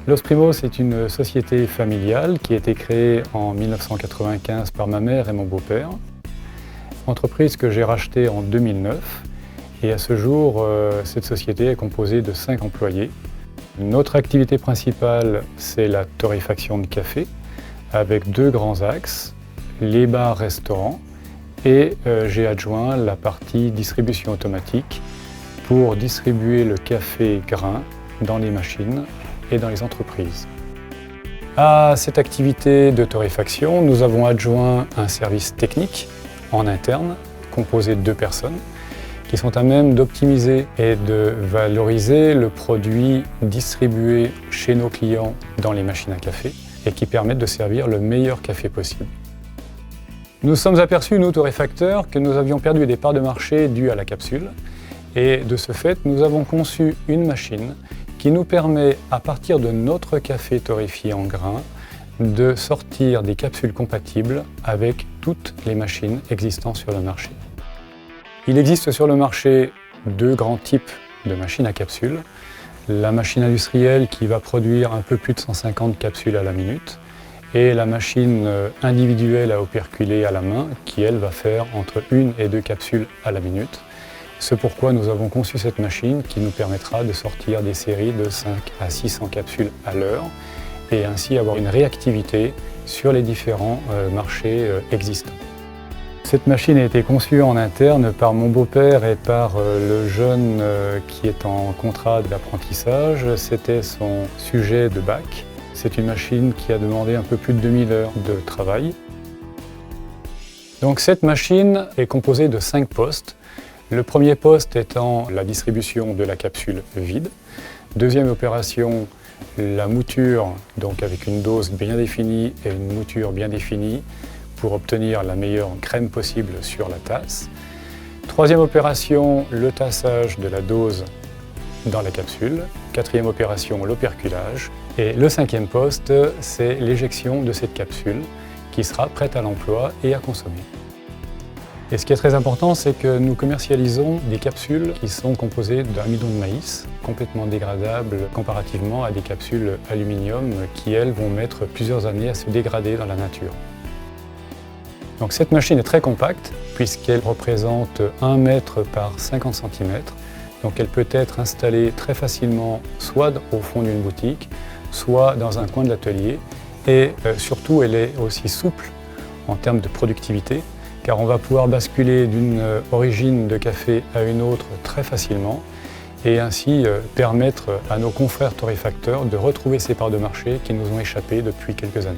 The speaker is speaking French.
Los Primos est une société familiale qui a été créée en 1995 par ma mère et mon beau-père. Entreprise que j'ai rachetée en 2009 et à ce jour, cette société est composée de 5 employés. Notre activité principale, c'est la torréfaction de café avec 2 grands axes, les bars-restaurants et j'ai adjoint la partie distribution automatique pour distribuer le café grain dans les machines et dans les entreprises. À cette activité de torréfaction, nous avons adjoint un service technique en interne, composé de 2 personnes, qui sont à même d'optimiser et de valoriser le produit distribué chez nos clients dans les machines à café et qui permettent de servir le meilleur café possible. Nous sommes aperçus, nous torréfacteurs, que nous avions perdu des parts de marché dues à la capsule et de ce fait, nous avons conçu une machine qui nous permet, à partir de notre café torréfié en grains, de sortir des capsules compatibles avec toutes les machines existant sur le marché. Il existe sur le marché 2 grands types de machines à capsules. La machine industrielle qui va produire un peu plus de 150 capsules à la minute et la machine individuelle à operculer à la main qui, elle, va faire entre 1 et 2 capsules à la minute. C'est pourquoi nous avons conçu cette machine qui nous permettra de sortir des séries de 5 à 600 capsules à l'heure et ainsi avoir une réactivité sur les différents marchés existants. Cette machine a été conçue en interne par mon beau-père et par le jeune qui est en contrat d'apprentissage. C'était son sujet de bac. C'est une machine qui a demandé un peu plus de 2000 heures de travail. Donc cette machine est composée de 5 postes. Le premier poste étant la distribution de la capsule vide. Deuxième opération, la mouture, donc avec une dose bien définie et une mouture bien définie pour obtenir la meilleure crème possible sur la tasse. Troisième opération, le tassage de la dose dans la capsule. Quatrième opération, l'operculage. Et le 5e poste, c'est l'éjection de cette capsule qui sera prête à l'emploi et à consommer. Et ce qui est très important, c'est que nous commercialisons des capsules qui sont composées d'amidon de maïs, complètement dégradables comparativement à des capsules aluminium qui, elles, vont mettre plusieurs années à se dégrader dans la nature. Donc cette machine est très compacte puisqu'elle représente 1 mètre par 50 cm. Donc elle peut être installée très facilement soit au fond d'une boutique, soit dans un coin de l'atelier. Et surtout, elle est aussi souple en termes de productivité, car on va pouvoir basculer d'une origine de café à une autre très facilement et ainsi permettre à nos confrères torréfacteurs de retrouver ces parts de marché qui nous ont échappé depuis quelques années.